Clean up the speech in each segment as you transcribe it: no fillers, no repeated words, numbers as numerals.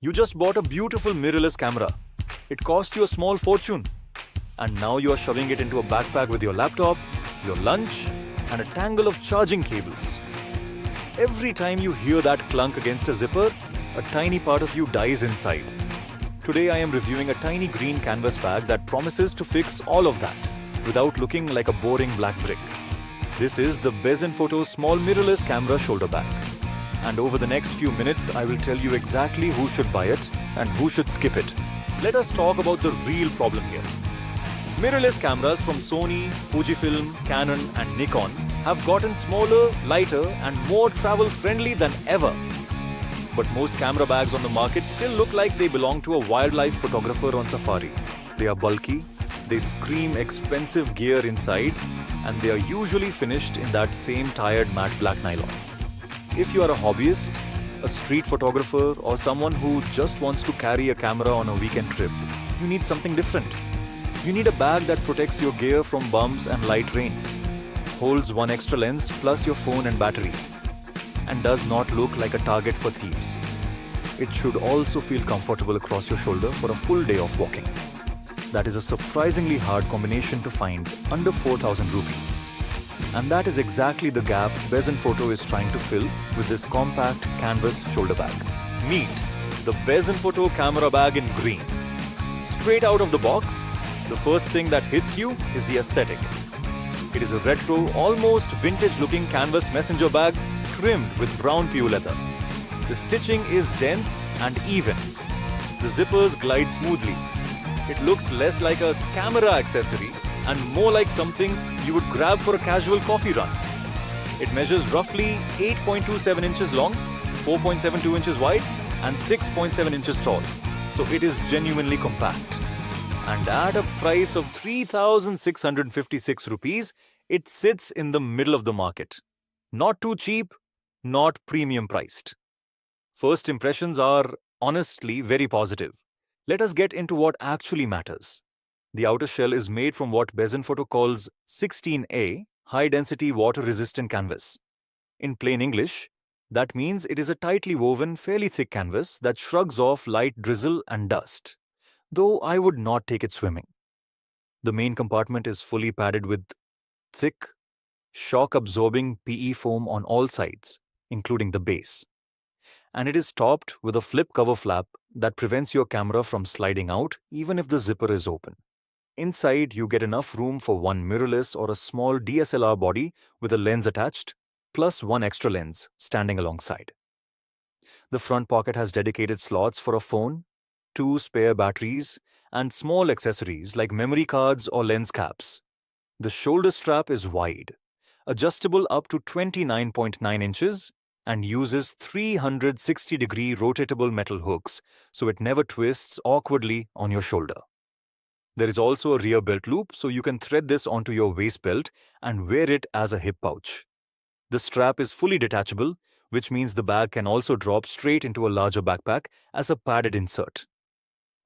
You just bought a beautiful mirrorless camera. It cost you a small fortune. And now you are shoving it into a backpack with your laptop, your lunch, and a tangle of charging cables. Every time you hear that clunk against a zipper, a tiny part of you dies inside. Today I am reviewing a tiny green canvas bag that promises to fix all of that without looking like a boring black brick. This is the Besnfoto small mirrorless camera shoulder bag. And over the next few minutes, I will tell you exactly who should buy it and who should skip it. Let us talk about the real problem here. Mirrorless cameras from Sony, Fujifilm, Canon and Nikon have gotten smaller, lighter and more travel-friendly than ever. But most camera bags on the market still look like they belong to a wildlife photographer on safari. They are bulky, they scream expensive gear inside, and they are usually finished in that same tired matte black nylon. If you are a hobbyist, a street photographer, or someone who just wants to carry a camera on a weekend trip, you need something different. You need a bag that protects your gear from bumps and light rain, holds one extra lens plus your phone and batteries, and does not look like a target for thieves. It should also feel comfortable across your shoulder for a full day of walking. That is a surprisingly hard combination to find under 4,000 rupees. And that is exactly the gap Besnfoto is trying to fill with this compact canvas shoulder bag. Meet the Besnfoto camera bag in green. Straight out of the box, the first thing that hits you is the aesthetic. It is a retro, almost vintage-looking canvas messenger bag trimmed with brown pure leather. The stitching is dense and even. The zippers glide smoothly. It looks less like a camera accessory and more like something you would grab for a casual coffee run. It measures roughly 8.27 inches long, 4.72 inches wide and 6.7 inches tall. So it is genuinely compact. And at a price of 3,656 rupees, it sits in the middle of the market. Not too cheap, not premium priced. First impressions are honestly very positive. Let us get into what actually matters. The outer shell is made from what Besnfoto calls 16A, high-density water-resistant canvas. In plain English, that means it is a tightly woven, fairly thick canvas that shrugs off light drizzle and dust, though I would not take it swimming. The main compartment is fully padded with thick, shock-absorbing PE foam on all sides, including the base. And it is topped with a flip cover flap that prevents your camera from sliding out even if the zipper is open. Inside, you get enough room for one mirrorless or a small DSLR body with a lens attached, plus one extra lens standing alongside. The front pocket has dedicated slots for a phone, 2 spare batteries, and small accessories like memory cards or lens caps. The shoulder strap is wide, adjustable up to 29.9 inches, and uses 360-degree rotatable metal hooks, so it never twists awkwardly on your shoulder. There is also a rear belt loop, so you can thread this onto your waist belt and wear it as a hip pouch. The strap is fully detachable, which means the bag can also drop straight into a larger backpack as a padded insert.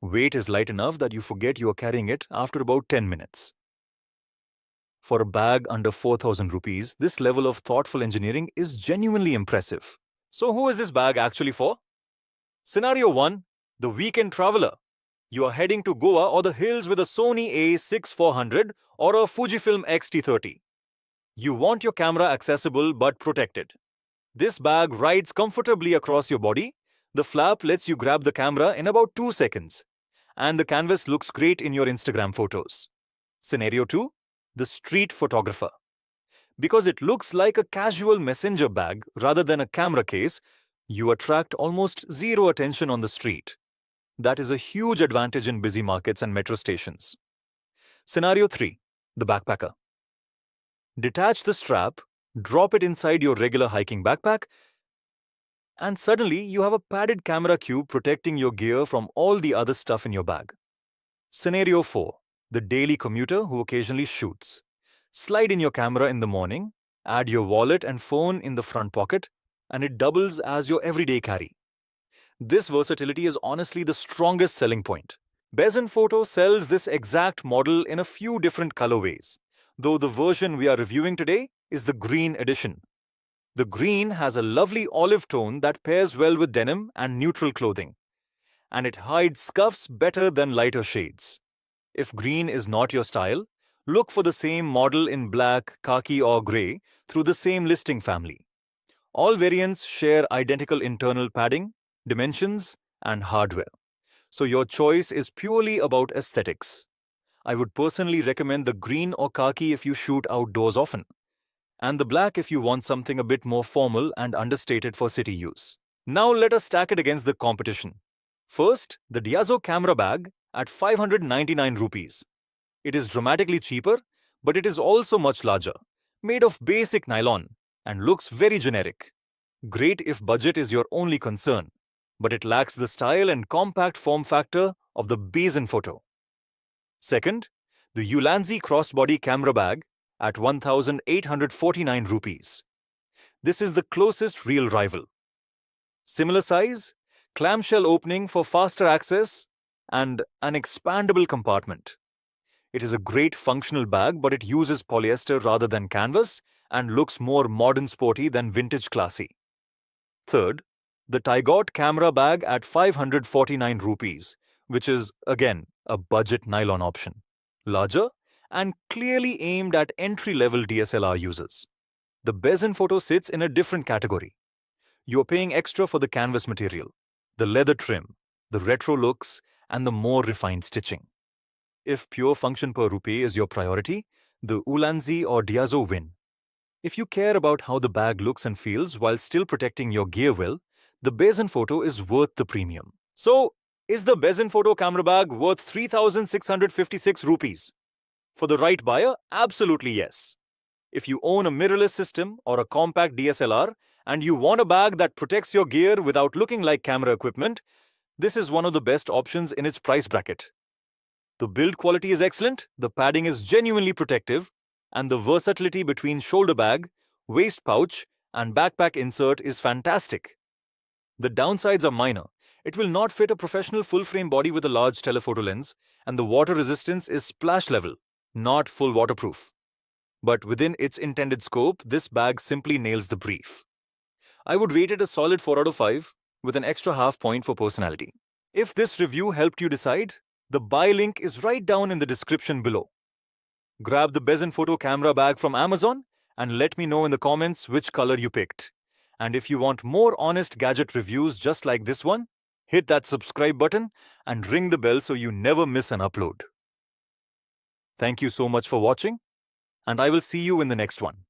Weight is light enough that you forget you are carrying it after about 10 minutes. For a bag under 4,000 rupees, this level of thoughtful engineering is genuinely impressive. So who is this bag actually for? Scenario 1. The weekend traveler. You are heading to Goa or the hills with a Sony a6400 or a Fujifilm X-T30. You want your camera accessible but protected. This bag rides comfortably across your body. The flap lets you grab the camera in about 2 seconds. And the canvas looks great in your Instagram photos. Scenario 2. The street photographer. Because it looks like a casual messenger bag rather than a camera case, you attract almost zero attention on the street. That is a huge advantage in busy markets and metro stations. Scenario 3. The backpacker. Detach the strap, drop it inside your regular hiking backpack, and suddenly you have a padded camera cube protecting your gear from all the other stuff in your bag. Scenario 4. The daily commuter who occasionally shoots. Slide in your camera in the morning, add your wallet and phone in the front pocket, and it doubles as your everyday carry. This versatility is honestly the strongest selling point. Besnfoto sells this exact model in a few different colorways, though the version we are reviewing today is the green edition. The green has a lovely olive tone that pairs well with denim and neutral clothing. and it hides scuffs better than lighter shades. If green is not your style, look for the same model in black, khaki or grey through the same listing family. All variants share identical internal padding, dimensions, and hardware. So your choice is purely about aesthetics. I would personally recommend the green or khaki if you shoot outdoors often, and the black if you want something a bit more formal and understated for city use. Now let us stack it against the competition. First, the Dyazo camera bag at 599 rupees. It is dramatically cheaper, but it is also much larger, made of basic nylon, and looks very generic. Great if budget is your only concern, but it lacks the style and compact form factor of the Besnfoto. Second, the ULANZI crossbody camera bag at 1849 rupees. This is the closest real rival. Similar size, clamshell opening for faster access, and an expandable compartment. It is a great functional bag, but it uses polyester rather than canvas and looks more modern sporty than vintage classy. Third, the Tygot camera bag at 549 rupees, which is, again, a budget nylon option. Larger and clearly aimed at entry-level DSLR users. The Besnfoto sits in a different category. You're paying extra for the canvas material, the leather trim, the retro looks, and the more refined stitching. If pure function per rupee is your priority, the ULANZI or Dyazo win. If you care about how the bag looks and feels while still protecting your gear well, the Besnfoto is worth the premium. So, is the Besnfoto camera bag worth 3,656 rupees? For the right buyer, absolutely yes. If you own a mirrorless system or a compact DSLR and you want a bag that protects your gear without looking like camera equipment, this is one of the best options in its price bracket. The build quality is excellent, the padding is genuinely protective, and the versatility between shoulder bag, waist pouch, and backpack insert is fantastic. The downsides are minor. It will not fit a professional full-frame body with a large telephoto lens, and the water resistance is splash level, not full waterproof. But within its intended scope, this bag simply nails the brief. I would rate it a solid 4 out of 5, with an extra half point for personality. If this review helped you decide, the buy link is right down in the description below. Grab the Besnfoto camera bag from Amazon and let me know in the comments which color you picked. And if you want more honest gadget reviews just like this one, hit that subscribe button and ring the bell so you never miss an upload. Thank you so much for watching, and I will see you in the next one.